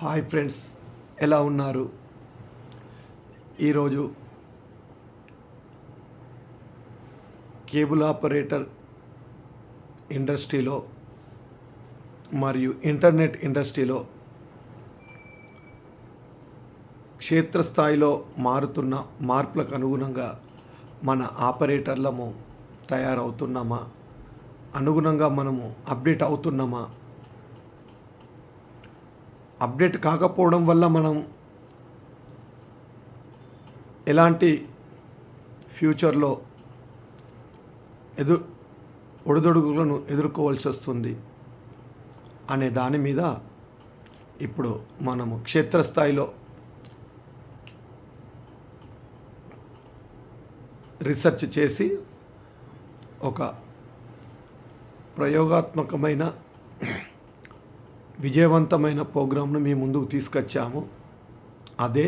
Hi friends, ఎలా ఉన్నారు? ఈరోజు కేబుల్ ఆపరేటర్ ఇండస్ట్రీలో మరియు ఇంటర్నెట్ ఇండస్ట్రీలో క్షేత్రస్థాయిలో మారుతున్న మార్పులకు అనుగుణంగా మన ఆపరేటర్లము తయారవుతున్నామా, అనుగుణంగా మనము అప్డేట్ అవుతున్నామా, అప్డేట్ కాకపోవడం వల్ల మనం ఎలాంటి ఫ్యూచర్లో ఒడిదుడుకులను ఎదుర్కోవాల్సి వస్తుంది అనే దాని మీద ఇప్పుడు మనము క్షేత్రస్థాయిలో రీసెర్చ్ చేసి ఒక ప్రయోగాత్మకమైన విజయవంతమైన ప్రోగ్రాంను మీ ముందుకు తీసుకొచ్చాము. అదే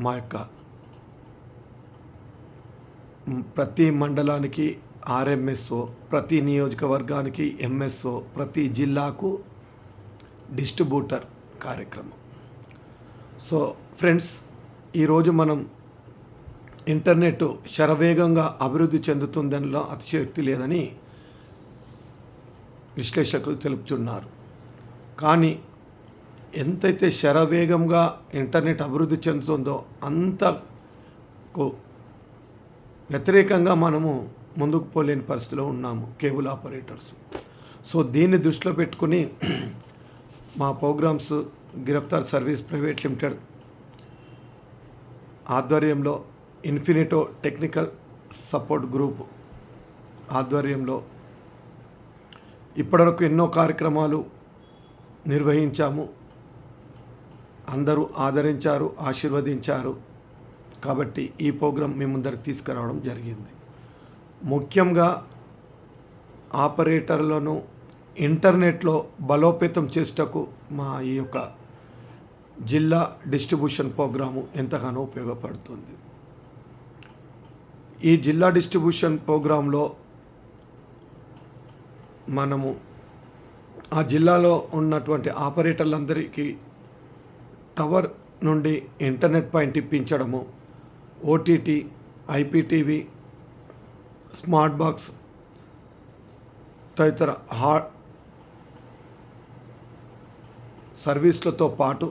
మా యొక్క ప్రతి మండలానికి ఆర్ఎంఎస్ఓ, ప్రతి నియోజకవర్గానికి ఎంఎస్ఓ, ప్రతి జిల్లాకు డిస్ట్రిబ్యూటర్ కార్యక్రమం. సో ఫ్రెండ్స్, ఈరోజు మనం ఇంటర్నెట్ శరవేగంగా అభివృద్ధి చెందుతుందనిలో అతిశయోక్తి లేదని విశ్లేషకులు తెలుపుతున్నారు. కానీ ఎంతైతే శరవేగంగా ఇంటర్నెట్ అభివృద్ధి చెందుతుందో అంతకు వ్యతిరేకంగా మనము ముందుకు పోలేని పరిస్థితిలో ఉన్నాము కేబుల్ ఆపరేటర్స్. సో దీన్ని దృష్టిలో పెట్టుకుని మా ప్రోగ్రామ్స్ గిరఫ్తార్ సర్వీస్ ప్రైవేట్ లిమిటెడ్ ఆధ్వర్యంలో ఇన్ఫినిటో టెక్నికల్ సపోర్ట్ గ్రూప్ ఆధ్వర్యంలో ఇప్పటివరకు ఎన్నో కార్యక్రమాలు నిర్వహించాము. అందరూ ఆదరించారు, ఆశీర్వదించారు. కాబట్టి ఈ ప్రోగ్రాం మీ ముందరికి తీసుకురావడం జరిగింది. ముఖ్యంగా ఆపరేటర్లను ఇంటర్నెట్లో బలోపేతం చేసేటకు మా ఈ యొక్క జిల్లా డిస్ట్రిబ్యూషన్ ప్రోగ్రాము ఎంతగానో ఉపయోగపడుతుంది. ఈ జిల్లా డిస్ట్రిబ్యూషన్ ప్రోగ్రాంలో మనము ఆ జిల్లాలో ఉన్నటువంటి ఆపరేటర్లందరికీ టవర్ నుండి ఇంటర్నెట్ పాయింట్ ఇప్పించడము, ఓటీటీ, ఐపీటీవీ, స్మార్ట్ బాక్స్ తదితర సర్వీసులతో పాటు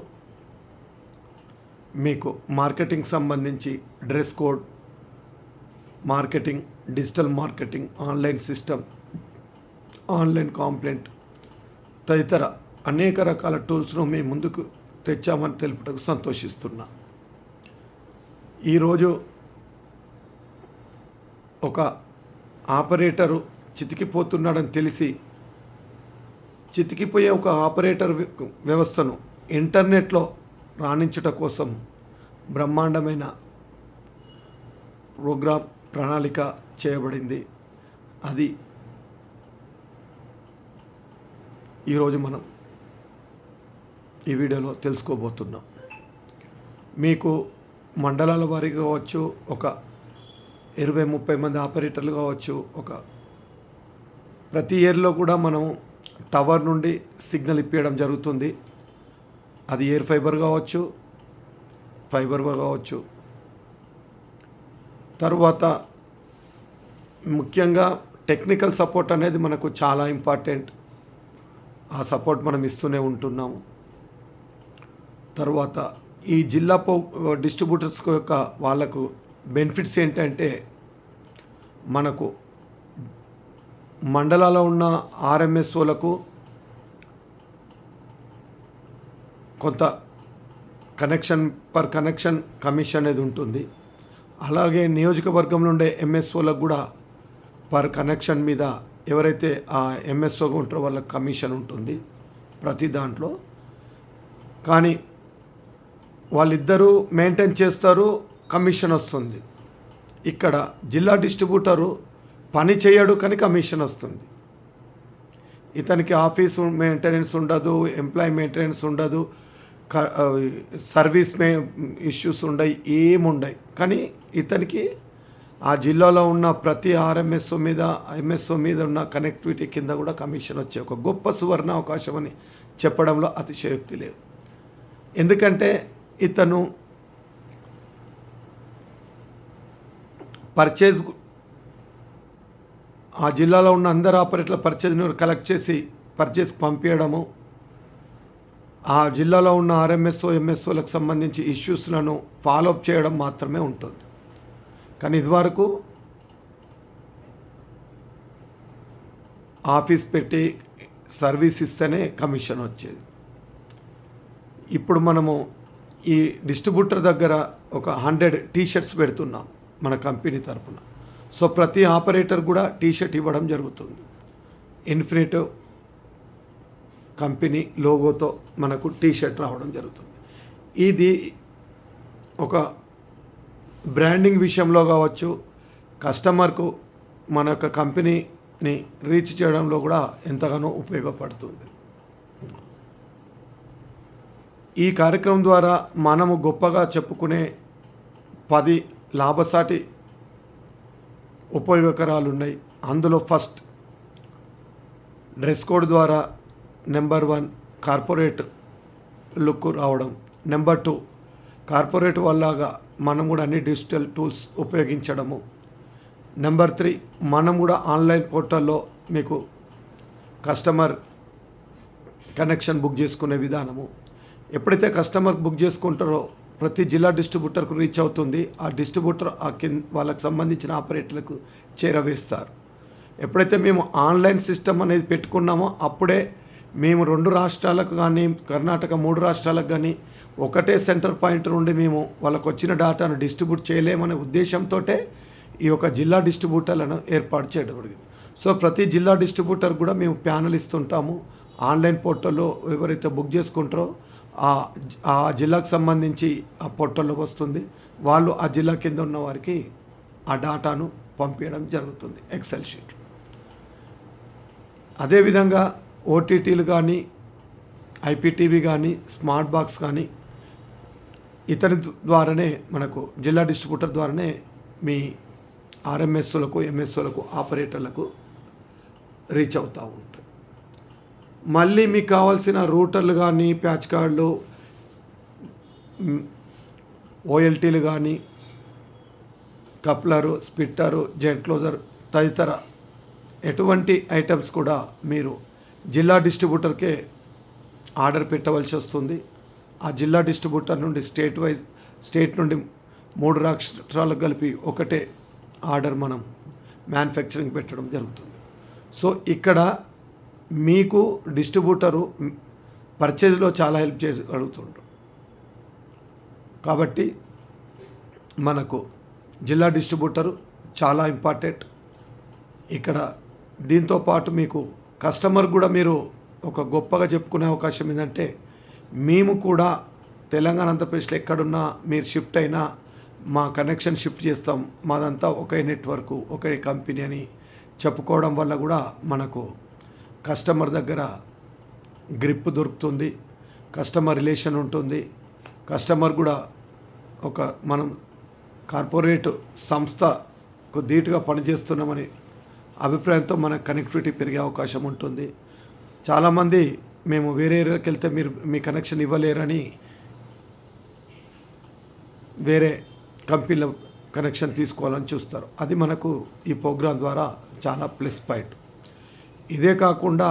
మీకు మార్కెటింగ్ సంబంధించి dress code marketing, digital marketing, online system, online complaint తదితర అనేక రకాల టూల్స్ను మేము ముందుకు తెచ్చామని తెలుపుటకు సంతోషిస్తున్నా. ఈరోజు ఒక ఆపరేటరు చితికిపోతున్నాడని తెలిసి చితికిపోయే ఒక ఆపరేటర్ వ్యవస్థను ఇంటర్నెట్లో రాణించుట కోసం బ్రహ్మాండమైన ప్రణాళిక చేయబడింది. అది ఈరోజు మనం ఈ వీడియోలో తెలుసుకోబోతున్నాం. మీకు మండలాల వారీగా కావచ్చు, ఒక 20-30 మంది ఆపరేటర్లు కావచ్చు, ఒక ప్రతి ఇయర్లో కూడా మనం టవర్ నుండి సిగ్నల్ ఇప్పించడం జరుగుతుంది. అది ఎయిర్ ఫైబర్ కావచ్చు, ఫైబర్ కావచ్చు. తరువాత ముఖ్యంగా టెక్నికల్ సపోర్ట్ అనేది మనకు చాలా ఇంపార్టెంట్. ఆ సపోర్ట్ మనం ఇస్తూనే ఉంటున్నాము. తర్వాత ఈ జిల్లా డిస్ట్రిబ్యూటర్స్ యొక్క వాళ్ళకు బెనిఫిట్స్ ఏంటంటే, మనకు మండలాల్లో ఉన్న ఆర్ఎంఎస్ఓలకు కొంత పర్ కనెక్షన్ కమిషన్ అనేది ఉంటుంది. అలాగే నియోజకవర్గంలో ఉండే ఎంఎస్ఓలకు కూడా పర్ కనెక్షన్ మీద ఎవరైతే ఆ ఎంఎస్ఓగా ఉంటారో వాళ్ళకి కమిషన్ ఉంటుంది ప్రతి దాంట్లో. కానీ వాళ్ళిద్దరూ మెయింటైన్ చేస్తారు, కమిషన్ వస్తుంది. ఇక్కడ జిల్లా డిస్ట్రిబ్యూటరు పని చేయడు కానీ కమిషన్ వస్తుంది. ఇతనికి ఆఫీసు మెయింటెనెన్స్ ఉండదు, ఎంప్లాయీ మెయింటెనెన్స్ ఉండదు, సర్వీస్ ఇష్యూస్ ఉండవు, ఏముండవు. కానీ ఇతనికి ఆ జిల్లాలో ఉన్న ప్రతి ఆర్ఎంఎస్ఓ మీద, ఎంఎస్ఓ మీద ఉన్న కనెక్టివిటీ కింద కూడా కమిషన్ వచ్చే ఒక గొప్ప సువర్ణ అవకాశం అని చెప్పడంలో అతిశయోక్తి లేదు. ఎందుకంటే ఇతను పర్చేజ్ ఆ జిల్లాలో ఉన్న అందరు ఆపరేటర్ల పర్చేజ్ని కలెక్ట్ చేసి పర్చేజ్కి పంపించడము, ఆ జిల్లాలో ఉన్న ఆర్ఎంఎస్ఓ ఎంఎస్ఓలకు సంబంధించి ఇష్యూస్లను ఫాలోఅప్ చేయడం మాత్రమే ఉంటుంది. కానీ ఇదివరకు ఆఫీస్ పెట్టి సర్వీస్ ఇస్తేనే కమిషన్ వచ్చేది. ఇప్పుడు మనము ఈ డిస్ట్రిబ్యూటర్ దగ్గర ఒక 100 టీషర్ట్స్ పెడుతున్నాం మన కంపెనీ తరపున. సో ప్రతి ఆపరేటర్ కూడా టీషర్ట్ ఇవ్వడం జరుగుతుంది. ఇన్ఫినిట్ కంపెనీ లోగోతో మనకు టీషర్ట్ రావడం జరుగుతుంది. ఇది ఒక బ్రాండింగ్ విషయంలో కావచ్చు, కస్టమర్కు మన యొక్క కంపెనీని రీచ్ చేయడంలో కూడా ఎంతగానో ఉపయోగపడుతుంది. ఈ కార్యక్రమం ద్వారా మనము గొప్పగా చెప్పుకునే 10 లాభసాటి ఉపయోగకరాలు ఉన్నాయి. అందులో ఫస్ట్, డ్రెస్ కోడ్ ద్వారా నెంబర్ 1 కార్పొరేట్ లుక్ రావడం. నెంబర్ 2, కార్పొరేట్ వల్లగా మనం కూడా అన్ని డిజిటల్ టూల్స్ ఉపయోగించడము. నెంబర్ 3, మనం కూడా ఆన్లైన్ పోర్టల్లో మీకు కస్టమర్ కనెక్షన్ బుక్ చేసుకునే విధానము. ఎప్పుడైతే కస్టమర్ బుక్ చేసుకుంటారో ప్రతి జిల్లా డిస్ట్రిబ్యూటర్కు రీచ్ అవుతుంది. ఆ డిస్ట్రిబ్యూటర్ వాళ్ళకి సంబంధించిన ఆపరేటర్లకు చేరవేస్తారు. ఎప్పుడైతే మేము ఆన్లైన్ సిస్టమ్ అనేది పెట్టుకున్నామో అప్పుడే మేము 2 రాష్ట్రాలకు కానీ కర్ణాటక 3 రాష్ట్రాలకు కానీ ఒకటే సెంటర్ పాయింట్ నుండి మేము వాళ్ళకు వచ్చిన డేటాను డిస్ట్రిబ్యూట్ చేయలేమనే ఉద్దేశంతో ఈ యొక్క జిల్లా డిస్ట్రిబ్యూటర్లను ఏర్పాటు చేయడం జరిగింది. సో ప్రతి జిల్లా డిస్ట్రిబ్యూటర్ కూడా మేము ప్యానల్ ఇస్తుంటాము. ఆన్లైన్ పోర్టల్లో ఎవరైతే బుక్ చేసుకుంటారో ఆ జిల్లాకు సంబంధించి ఆ పోర్టల్లో వస్తుంది. వాళ్ళు ఆ జిల్లా కింద ఉన్న వారికి ఆ డేటాను పంపించడం జరుగుతుంది ఎక్సెల్ షీట్. అదేవిధంగా ఓటీటీలు కానీ, ఐపీటీవీ కానీ, స్మార్ట్ బాక్స్ కానీ ఇతని ద్వారానే మనకు జిల్లా డిస్ట్రిబ్యూటర్ ద్వారానే మీ ఆర్ఎంఎస్లకు, ఎంఎస్ఓలకు, ఆపరేటర్లకు రీచ్ అవుతూ ఉంటాయి. మళ్ళీ మీకు కావాల్సిన రూటర్లు కానీ, ప్యాచ్ కార్డులు, ఓఎల్టీలు కానీ, కప్లరు, స్పిట్టరు, జెట్ క్లోజర్ తదితర ఎటువంటి ఐటమ్స్ కూడా మీరు జిల్లా డిస్ట్రిబ్యూటర్కే ఆర్డర్ పెట్టవలసి వస్తుంది. ఆ జిల్లా డిస్ట్రిబ్యూటర్ నుండి స్టేట్ నుండి 3 రాష్ట్రాలకు కలిపి ఒకటే ఆర్డర్ మనం మ్యానుఫ్యాక్చరింగ్ పెట్టడం జరుగుతుంది. సో ఇక్కడ మీకు డిస్ట్రిబ్యూటరు పర్చేజ్లో చాలా హెల్ప్ చేసి అడుగుతుంటారు. కాబట్టి మనకు జిల్లా డిస్ట్రిబ్యూటరు చాలా ఇంపార్టెంట్. ఇక్కడ దీంతో పాటు మీకు కస్టమర్ కూడా మీరు ఒక గొప్పగా చెప్పుకునే అవకాశం ఏంటంటే, మేము కూడా తెలంగాణ ఆంధ్రప్రదేశ్లో ఎక్కడున్నా మీరు షిఫ్ట్ అయినా మా కనెక్షన్ షిఫ్ట్ చేస్తాం, మాదంతా ఒకే నెట్వర్క్, ఒకే కంపెనీ అని చెప్పుకోవడం వల్ల కూడా మనకు కస్టమర్ దగ్గర గ్రిప్ దొరుకుతుంది, కస్టమర్ రిలేషన్ ఉంటుంది. కస్టమర్ కూడా ఒక మనం కార్పొరేట్ సంస్థకు ధీటుగా పనిచేస్తున్నామని అభిప్రాయంతో మన కనెక్టివిటీ పెరిగే అవకాశం ఉంటుంది. చాలామంది మేము వేరే ఏరియాకి వెళ్తే మీరు మీ కనెక్షన్ ఇవ్వలేరని వేరే కంపెనీల కనెక్షన్ తీసుకోవాలని చూస్తారు. అది మనకు ఈ ప్రోగ్రాం ద్వారా చాలా ప్లస్ పాయింట్. ఇదే కాకుండా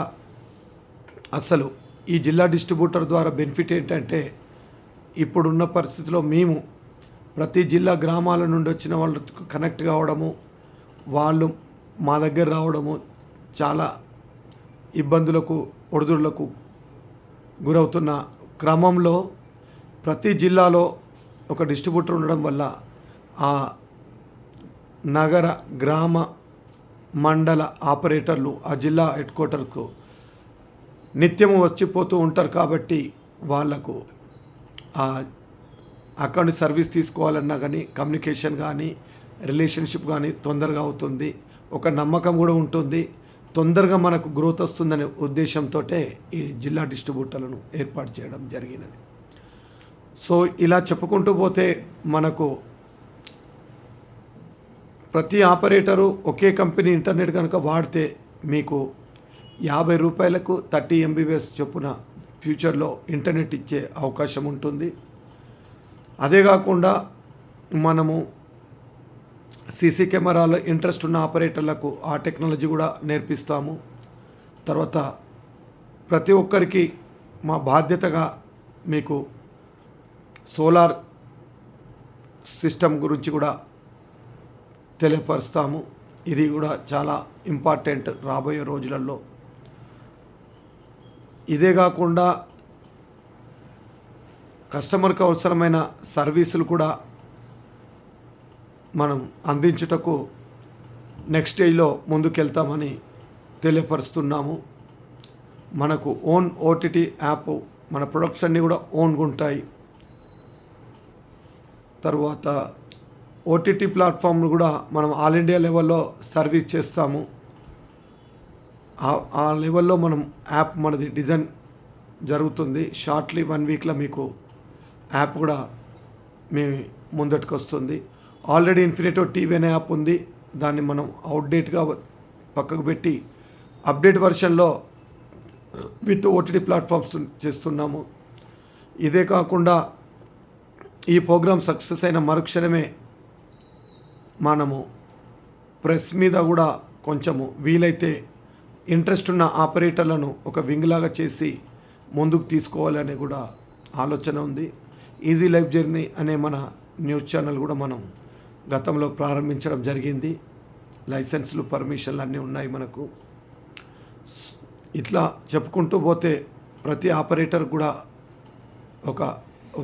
అసలు ఈ జిల్లా డిస్ట్రిబ్యూటర్ ద్వారా బెనిఫిట్ ఏంటంటే, ఇప్పుడున్న పరిస్థితిలో మేము ప్రతి జిల్లా గ్రామాల నుండి వచ్చిన వాళ్ళకు కనెక్ట్ కావడము, వాళ్ళు మా దగ్గర రావడము చాలా ఇబ్బందులకు, ఒడిదుడులకు గురవుతున్న క్రమంలో ప్రతి జిల్లాలో ఒక డిస్ట్రిబ్యూటర్ ఉండడం వల్ల ఆ నగర, గ్రామ, మండల ఆపరేటర్లు ఆ జిల్లా హెడ్ క్వార్టర్కు నిత్యము వచ్చిపోతూ ఉంటారు. కాబట్టి వాళ్లకు అకౌంట్ సర్వీస్ తీసుకోవాలన్నా కానీ, కమ్యూనికేషన్ కానీ, రిలేషన్షిప్ కానీ తొందరగా అవుతుంది. ఒక నమ్మకం కూడా ఉంటుంది. తొందరగా మనకు గ్రోత్ వస్తుందనే ఉద్దేశంతో ఈ జిల్లా డిస్ట్రిబ్యూటర్లను ఏర్పాటు చేయడం జరిగినది. సో ఇలా చెప్పుకుంటూ పోతే మనకు ప్రతి ఆపరేటరు ఒకే కంపెనీ ఇంటర్నెట్ కనుక వాడితే మీకు 50 రూపాయలకు 30 MBPS చొప్పున ఫ్యూచర్లో ఇంటర్నెట్ ఇచ్చే అవకాశం ఉంటుంది. అదే కాకుండా మనము సీసీ కెమెరాలో ఇంట్రెస్ట్ ఉన్న ఆపరేటర్లకు ఆ టెక్నాలజీ కూడా నేర్పిస్తాము. తర్వాత ప్రతి ఒక్కరికి మా బాధ్యతగా మీకు సోలార్ సిస్టమ్ గురించి కూడా తెలియపరుస్తాము. ఇది కూడా చాలా ఇంపార్టెంట్ రాబోయే రోజులలో. ఇదే కాకుండా కస్టమర్కి అవసరమైన సర్వీసులు కూడా మనం అందించుటకు నెక్స్ట్ స్టేజ్లో ముందుకెళ్తామని తెలియపరుస్తున్నాము. మనకు ఓన్ ఓటీటీ యాప్, మన ప్రొడక్ట్స్ అన్నీ కూడా ఓన్గా ఉంటాయి. తర్వాత ఓటీటీ ప్లాట్ఫామ్ను కూడా మనం ఆల్ ఇండియా లెవెల్లో సర్వీస్ చేస్తాము. ఆ లెవెల్లో మనం యాప్ మనది డిజైన్ జరుగుతుంది. షార్ట్లీ 1 వీక్లో మీకు యాప్ కూడా మీ ముందటికి వస్తుంది. ఆల్రెడీ ఇన్ఫినిటో టీవీ అనే యాప్ ఉంది. దాన్ని మనం అవుట్డేట్గా పక్కకు పెట్టి అప్డేట్ వర్షన్లో విత్ ఓటీటీ ప్లాట్ఫామ్స్ చేస్తున్నాము. ఇదే కాకుండా ఈ ప్రోగ్రామ్ సక్సెస్ అయిన మరుక్షణమే మనము ప్రెస్ మీద కూడా కొంచెము వీలైతే ఇంట్రెస్ట్ ఉన్న ఆపరేటర్లను ఒక వింగ్ లాగా చేసి ముందుకు తీసుకోవాలనే కూడా ఆలోచన ఉంది. ఈజీ లైఫ్ జర్నీ అనే మన న్యూస్ ఛానల్ కూడా మనం గతంలో ప్రారంభించడం జరిగింది. లైసెన్స్లు, పర్మిషన్లు అన్నీ ఉన్నాయి మనకు. ఇట్లా చెప్పుకుంటూ పోతే ప్రతి ఆపరేటర్ కూడా ఒక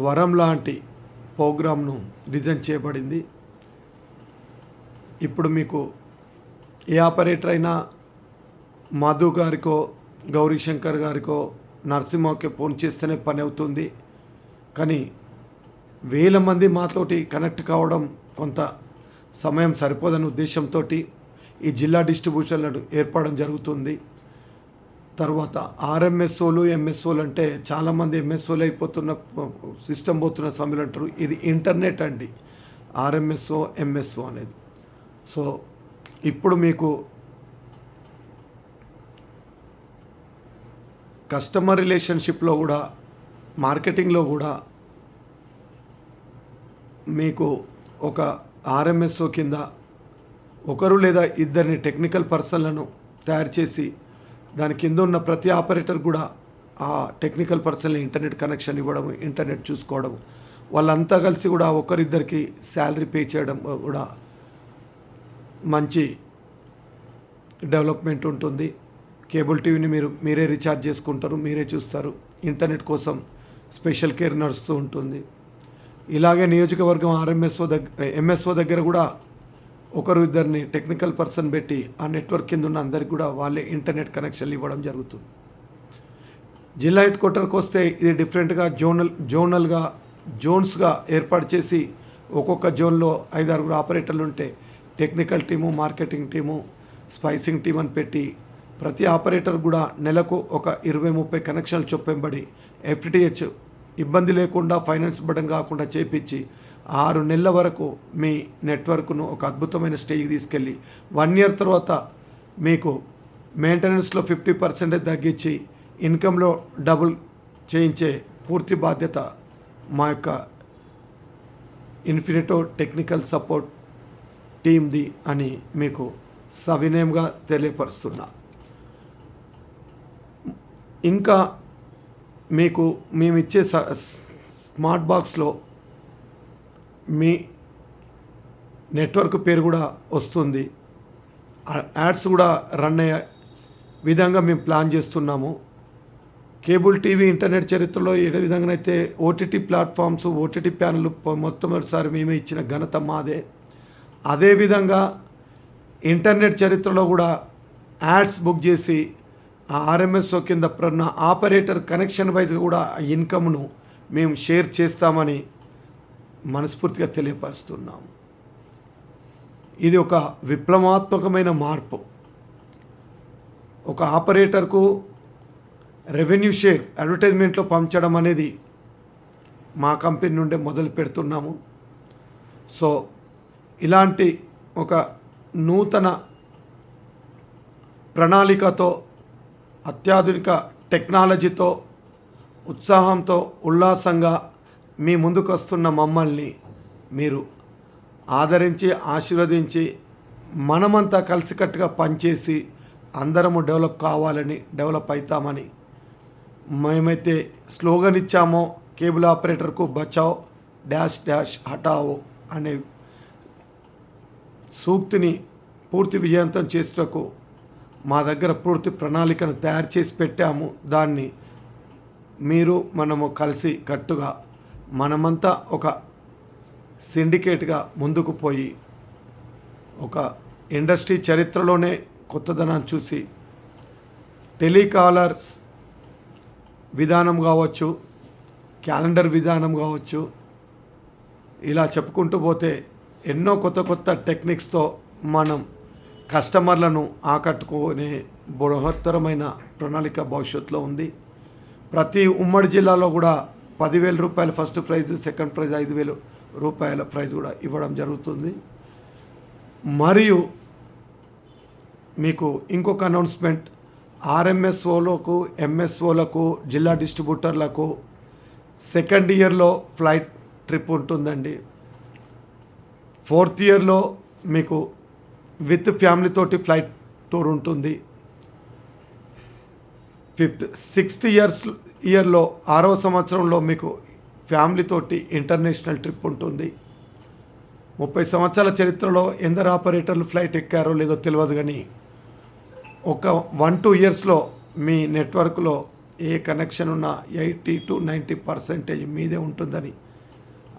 వరం లాంటి ప్రోగ్రామ్ను డిజైన్ చేయబడింది. ఇప్పుడు మీకు ఏ ఆపరేటర్ అయినా మధు గారికో, గౌరీశంకర్ గారికో, నరసింహకి ఫోన్ చేస్తేనే పని అవుతుంది. కానీ వేల మంది మాతోటి కనెక్ట్ కావడం కొంత సమయం సరిపోదనే ఉద్దేశంతో ఈ జిల్లా డిస్ట్రిబ్యూషన్లను ఏర్పడడం జరుగుతుంది. తర్వాత ఆర్ఎంఎస్ఓలు, ఎంఎస్ఓలు అంటే చాలామంది ఎంఎస్ఓలు అయిపోతున్న సిస్టమ్ పోతున్న సమయంలో అంటారు. ఇది ఇంటర్నెట్ అండి ఆర్ఎంఎస్ఓ, ఎంఎస్ఓ అనేది. సో ఇప్పుడు మీకు కస్టమర్ రిలేషన్షిప్లో కూడా, మార్కెటింగ్లో కూడా మీకు ఒక ఆర్ఎంఎస్ఓ కింద ఒకరు లేదా ఇద్దరిని టెక్నికల్ పర్సన్లను తయారు చేసి దాని కింద ఉన్న ప్రతి ఆపరేటర్ కూడా ఆ టెక్నికల్ పర్సన్లు ఇంటర్నెట్ కనెక్షన్ ఇవ్వడం, ఇంటర్నెట్ చూసుకోవడం, వాళ్ళంతా కలిసి కూడా ఒకరిద్దరికి శాలరీ పే చేయడం కూడా మంచి డెవలప్మెంట్ ఉంటుంది. కేబుల్ టీవీని మీరే రీఛార్జ్ చేసుకుంటారు, మీరే చూస్తారు. ఇంటర్నెట్ కోసం స్పెషల్ కేర్ నడుస్తూ ఉంటుంది. ఇలాగే నియోజకవర్గం ఎంఎస్ఓ దగ్గర కూడా ఒకరు ఇద్దరిని టెక్నికల్ పర్సన్ పెట్టి ఆ నెట్వర్క్ కింద ఉన్న అందరికి కూడా వాళ్ళే ఇంటర్నెట్ కనెక్షన్లు ఇవ్వడం జరుగుతుంది. జిల్లా హెడ్ క్వార్టర్కి వస్తే ఇది డిఫరెంట్గా జోన్స్గా ఏర్పాటు చేసి ఒక్కొక్క జోన్లో 5-6 ఆపరేటర్లు ఉంటే technical team, marketing team, splicing team అని పెట్టి ప్రతి ఆపరేటర్ కూడా నెలకు ఒక 20-30 కనెక్షన్లు చొప్పెంబడి ఎఫ్టిటిహెచ్ ఇబ్బంది లేకుండా, ఫైనాన్స్ బటన్ కాకుండా చేపించి 6 నెలల వరకు మీ నెట్వర్క్ను ఒక అద్భుతమైన స్టేజ్కి తీసుకెళ్ళి 1 ఇయర్ తర్వాత మీకు మెయింటెనెన్స్లో 50% తగ్గించి ఇన్కంలో డబుల్ చేయించే పూర్తి బాధ్యత మా యొక్క ఇన్ఫినిటో టెక్నికల్ సపోర్ట్ టీమ్ది అని మీకు సవినయంగా తెలియపరుస్తున్నా. ఇంకా మీకు మేమిచ్చే స్మార్ట్ బాక్స్లో మీ నెట్వర్క్ పేరు కూడా వస్తుంది. యాడ్స్ కూడా రన్ అయ్యే విధంగా మేము ప్లాన్ చేస్తున్నాము. కేబుల్ టీవీ ఇంటర్నెట్ చరిత్రలో ఏ విధంగానైతే ఓటీటీ ప్లాట్ఫామ్స్, ఓటీటీ ప్యానల్ మొట్టమొదటిసారి మేమే ఇచ్చిన ఘనత మాదే. అదేవిధంగా ఇంటర్నెట్ చరిత్రలో కూడా యాడ్స్ బుక్ చేసి ఆ ఆర్ఎంఎస్ఓ కింద ఉన్న ఆపరేటర్ కనెక్షన్ వైజ్గా కూడా ఆ ఇన్కమ్ను మేము షేర్ చేస్తామని మనస్ఫూర్తిగా తెలియపరుస్తున్నాము. ఇది ఒక విప్లవాత్మకమైన మార్పు. ఒక ఆపరేటర్కు రెవెన్యూ షేర్ అడ్వర్టైజ్మెంట్లో పంచడం అనేది మా కంపెనీ నుండే మొదలు పెడుతున్నాము. సో ఇలాంటి ఒక నూతన ప్రణాళికతో, అత్యాధునిక టెక్నాలజీతో ఉత్సాహంతో ఉల్లాసంగా మీ ముందుకు వస్తున్న మమ్మల్ని మీరు ఆదరించి ఆశీర్వదించి మనమంతా కలిసికట్టుగా పనిచేసి అందరము డెవలప్ కావాలని డెవలప్ అవుతామని మేమైతే స్లోగన్ ఇచ్చామో కేబుల్ ఆపరేటర్కు బచావ్ డాష్ డాష్ హటావో అనే సూక్తిని పూర్తి విజయవంతం చేసేటకు మా దగ్గర పూర్తి ప్రణాళికను తయారు చేసి పెట్టాము. దాన్ని మీరు మనము కలిసి కట్టుగా మనమంతా ఒక సిండికేట్గా ముందుకు పోయి ఒక ఇండస్ట్రీ చరిత్రలోనే కొత్తదనాన్ని చూసి టెలికాలర్స్ విధానం కావచ్చు, క్యాలెండర్ విధానం కావచ్చు, ఇలా చెప్పుకుంటూ పోతే ఎన్నో కొత్త కొత్త టెక్నిక్స్తో మనం కస్టమర్లను ఆకట్టుకునే బృహత్తరమైన ప్రణాళిక భవిష్యత్తులో ఉంది. ప్రతి ఉమ్మడి జిల్లాలో కూడా 10,000 రూపాయల ఫస్ట్ ప్రైజ్, సెకండ్ ప్రైజ్ 5,000 రూపాయల ప్రైజ్ కూడా ఇవ్వడం జరుగుతుంది. మరియు మీకు ఇంకొక అనౌన్స్మెంట్, ఆర్ఎంఎస్ఓలకు, ఎంఎస్ఓలకు, జిల్లా డిస్ట్రిబ్యూటర్లకు సెకండ్ ఇయర్లో ఫ్లైట్ ట్రిప్ ఉంటుందండి. 4th ఇయర్లో మీకు విత్ ఫ్యామిలీ తోటి ఫ్లైట్ టూర్ ఉంటుంది. 6th ఇయర్లో 6వ సంవత్సరంలో మీకు ఫ్యామిలీ తోటి ఇంటర్నేషనల్ ట్రిప్ ఉంటుంది. 30 సంవత్సరాల చరిత్రలో ఎందరు ఆపరేటర్లు ఫ్లైట్ ఎక్కారో లేదో తెలియదు, కానీ ఒక 1-2 ఇయర్స్లో మీ నెట్వర్క్లో ఏ కనెక్షన్ ఉన్నా 80 to 90% మీదే ఉంటుందని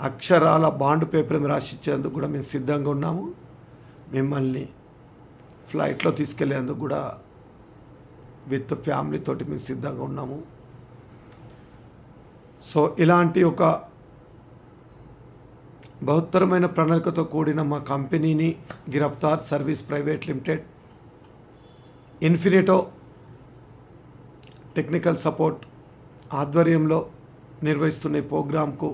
అక్షరాల బాండ్ పేపర్ మీద రాసిచ్చేందుకు కూడా మేము సిద్ధంగా ఉన్నాము. మిమ్మల్ని ఫ్లైట్లో తీసుకెళ్లేందుకు కూడా విత్ ఫ్యామిలీ తోటి మేము సిద్ధంగా ఉన్నాము. సో ఇలాంటి ఒక బహుత్తరమైన ప్రణాళికతో కూడిన మా కంపెనీని గిరఫ్తార్ service private limited, ఇన్ఫినిటో technical support ఆధ్వర్యంలో నిర్వహిస్తున్న ఈ ప్రోగ్రాంకు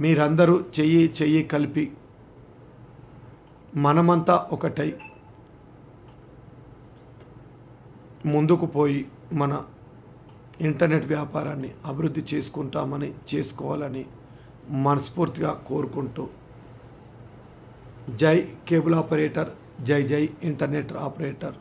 మీరందరూ చెయ్యి కలిపి మనమంతా ఒకటై ముందుకు పోయి మన ఇంటర్నెట్ వ్యాపారాన్ని అభివృద్ధి చేసుకోవాలని మనస్ఫూర్తిగా కోరుకుంటూ, జై కేబుల్ ఆపరేటర్, జై జై ఇంటర్నెట్ ఆపరేటర్.